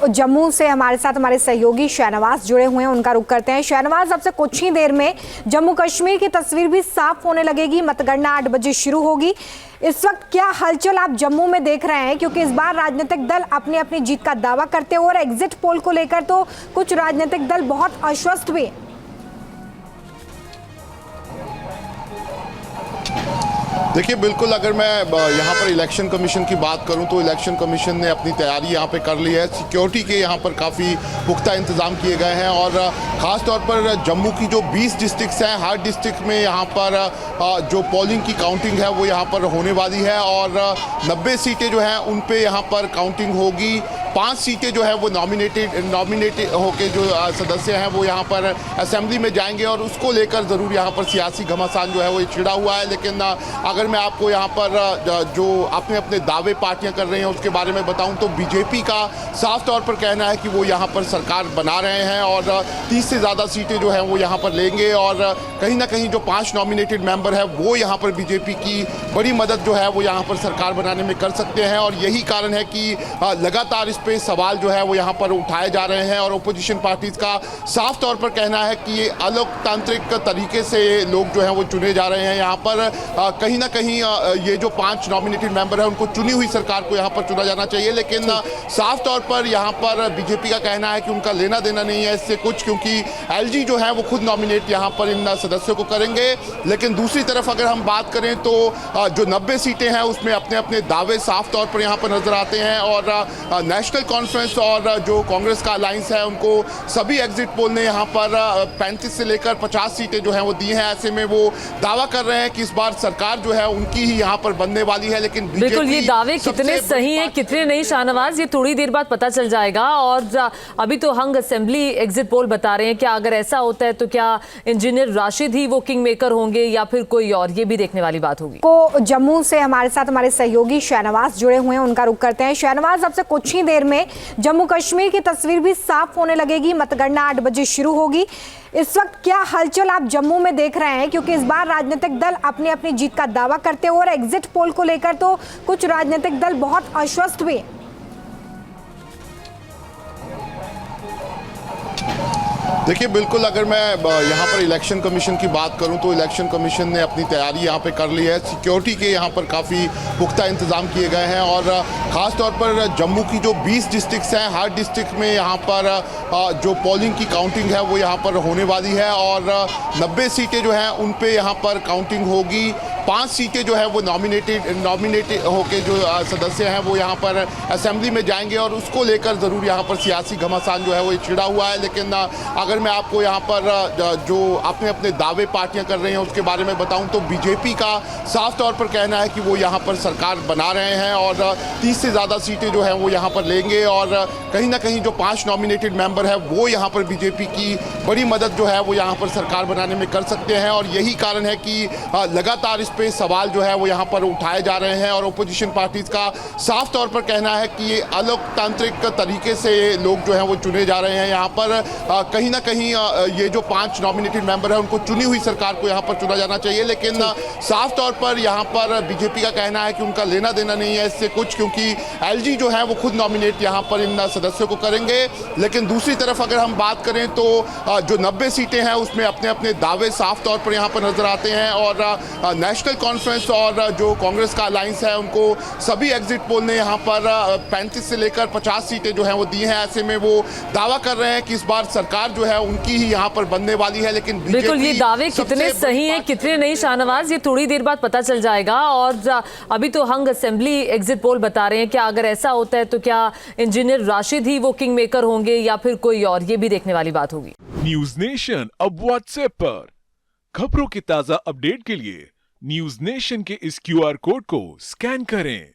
तो जम्मू से हमारे साथ हमारे सहयोगी शहनवाज जुड़े हुए हैं, उनका रुख करते हैं। शहनवाज, अब से कुछ ही देर में जम्मू कश्मीर की तस्वीर भी साफ होने लगेगी। मतगणना 8 बजे शुरू होगी। इस वक्त क्या हलचल आप जम्मू में देख रहे हैं, क्योंकि इस बार राजनीतिक दल अपनी अपनी जीत का दावा करते हुए और एग्जिट पोल को लेकर तो कुछ राजनीतिक दल बहुत आश्वस्त भी हैं। देखिए, बिल्कुल अगर मैं यहाँ पर इलेक्शन कमीशन की बात करूँ तो इलेक्शन कमीशन ने अपनी तैयारी यहाँ पे कर ली है। सिक्योरिटी के यहाँ पर काफ़ी पुख्ता इंतज़ाम किए गए हैं और ख़ास तौर पर जम्मू की जो 20 डिस्ट्रिक्ट्स हैं, हर डिस्ट्रिक्ट में यहाँ पर जो पोलिंग की काउंटिंग है वो यहाँ पर होने वाली है और 90 सीटें जो हैं उन पे यहाँ पर काउंटिंग होगी। 5 सीटें जो है वो नॉमिनेटेड होके जो सदस्य हैं वो यहाँ पर असेंबली में जाएंगे और उसको लेकर ज़रूर यहाँ पर सियासी घमासान जो है वो छिड़ा हुआ है। लेकिन अगर मैं आपको यहाँ पर जो अपने अपने दावे पार्टियां कर रही हैं उसके बारे में बताऊं तो बीजेपी का साफ तौर पर कहना है कि वो यहाँ पर सरकार बना रहे हैं और 30 से ज़्यादा सीटें जो हैं वो यहाँ पर लेंगे और कहीं ना कहीं जो 5 नॉमिनेटेड मेंबर है वो यहाँ पर बीजेपी की बड़ी मदद जो है वो यहाँ पर सरकार बनाने में कर सकते हैं। और यही कारण है कि लगातार इस पे सवाल जो है वो यहाँ पर उठाए जा रहे हैं और ओपोजिशन पार्टीज का साफ तौर पर कहना है कि ये अलोकतांत्रिक तरीके से लोग जो हैं वो चुने जा रहे हैं। यहाँ पर कहीं ना कहीं ये जो 5 नॉमिनेटेड मेंबर है उनको चुनी हुई सरकार को यहाँ पर चुना जाना चाहिए। लेकिन साफ तौर पर यहाँ पर बीजेपी का कहना है कि उनका लेना देना नहीं है इससे कुछ, क्योंकि एलजी जो है वो खुद नॉमिनेट यहाँ पर इन सदस्यों को करेंगे। लेकिन दूसरी तरफ अगर हम बात करें तो जो 90 सीटें हैं उसमें अपने अपने दावे साफ तौर पर यहाँ पर नजर आते हैं और नेशनल कॉन्फ्रेंस और जो कांग्रेस का अलायंस है उनको सभी एग्जिट पोल ने यहाँ पर 35 से लेकर 50 सीटें जो हैं वो दी हैं। ऐसे में वो दावा कर रहे हैं कि इस बार सरकार जो है उनकी ही यहाँ पर बनने वाली है। लेकिन बिल्कुल, ये दावे कितने सही हैं कितने नहीं शाहनवाज, ये थोड़ी देर बाद पता चल जाएगा। और अभी तो हंग असेंबली एग्जिट पोल बता रहे हैं। क्या अगर ऐसा होता है तो क्या इंजीनियर राशिद ही वो किंग मेकर होंगे या फिर कोई और, ये भी देखने वाली बात होगी। को जम्मू से हमारे साथ हमारे सहयोगी शहनवाज जुड़े हुए हैं, उनका रुख करते हैं। शहनवाज, अब से कुछ ही देर में जम्मू कश्मीर की तस्वीर भी साफ होने लगेगी। मतगणना 8 बजे शुरू होगी। इस वक्त क्या हलचल आप जम्मू में देख रहे हैं, क्योंकि इस बार राजनीतिक दल अपनी अपनी जीत का दावा करते हुए और एग्जिट पोल को लेकर तो कुछ राजनीतिक दल बहुत आश्वस्त भी हैं। देखिए, बिल्कुल अगर मैं यहाँ पर इलेक्शन कमीशन की बात करूँ तो इलेक्शन कमीशन ने अपनी तैयारी यहाँ पे कर ली है। सिक्योरिटी के यहाँ पर काफ़ी पुख्ता इंतज़ाम किए गए हैं और ख़ास तौर पर जम्मू की जो 20 डिस्ट्रिक्ट्स हैं, हर डिस्ट्रिक्ट में यहाँ पर जो पोलिंग की काउंटिंग है वो यहाँ पर होने वाली है और 90 सीटें जो हैं उन पे यहाँ पर काउंटिंग होगी। 5 सीटें जो है वो नॉमिनेटेड होके जो सदस्य हैं वो यहाँ पर असेंबली में जाएंगे और उसको लेकर ज़रूर यहाँ पर सियासी घमासान जो है वो छिड़ा हुआ है। लेकिन अगर मैं आपको यहाँ पर जो अपने अपने दावे पार्टियां कर रही हैं उसके बारे में बताऊं तो बीजेपी का साफ तौर पर कहना है कि वो यहाँ पर सरकार बना रहे हैं और 30 से ज़्यादा सीटें जो हैं वो यहाँ पर लेंगे और कहीं ना कहीं जो 5 नॉमिनेटेड मेंबर है वो यहाँ पर बीजेपी की बड़ी मदद जो है वो यहाँ पर सरकार बनाने में कर सकते हैं। और यही कारण है कि लगातार इस पे सवाल जो है वो यहाँ पर उठाए जा रहे हैं और ओपोजिशन पार्टीज का साफ तौर पर कहना है कि ये अलोकतांत्रिक तरीके से लोग जो हैं वो चुने जा रहे हैं। यहाँ पर कहीं ना कहीं ये जो 5 नॉमिनेटेड मेंबर है उनको चुनी हुई सरकार को यहाँ पर चुना जाना चाहिए। लेकिन साफ तौर पर यहाँ पर बीजेपी का कहना है कि उनका लेना देना नहीं है इससे कुछ, क्योंकि एलजी जो है वो खुद नॉमिनेट यहाँ पर इन सदस्यों को करेंगे। लेकिन दूसरी तरफ अगर हम बात करें तो जो 90 सीटें हैं उसमें अपने अपने दावे साफ तौर पर यहाँ पर नजर आते हैं और नेशनल कॉन्फ्रेंस और जो कांग्रेस का अलायंस है उनको सभी एग्जिट पोल ने यहाँ पर 35 से लेकर 50 सीटें जो हैं वो दी हैं। ऐसे में वो दावा कर रहे हैं कि इस बार सरकार जो है उनकी ही यहाँ पर बनने वाली है। लेकिन बिल्कुल, ये दावे कितने सही हैं कितने नहीं शाहनवाज, ये थोड़ी देर बाद पता चल जाएगा। और अभी तो हंग असेंबली एग्जिट पोल बता रहे हैं। क्या अगर ऐसा होता है तो क्या इंजीनियर राशिद ही वो किंग मेकर होंगे या फिर कोई और, ये भी देखने वाली बात होगी। न्यूज नेशन अब व्हाट्सएप पर खबरों के ताजा अपडेट के लिए न्यूज नेशन के इस QR कोड को स्कैन करें।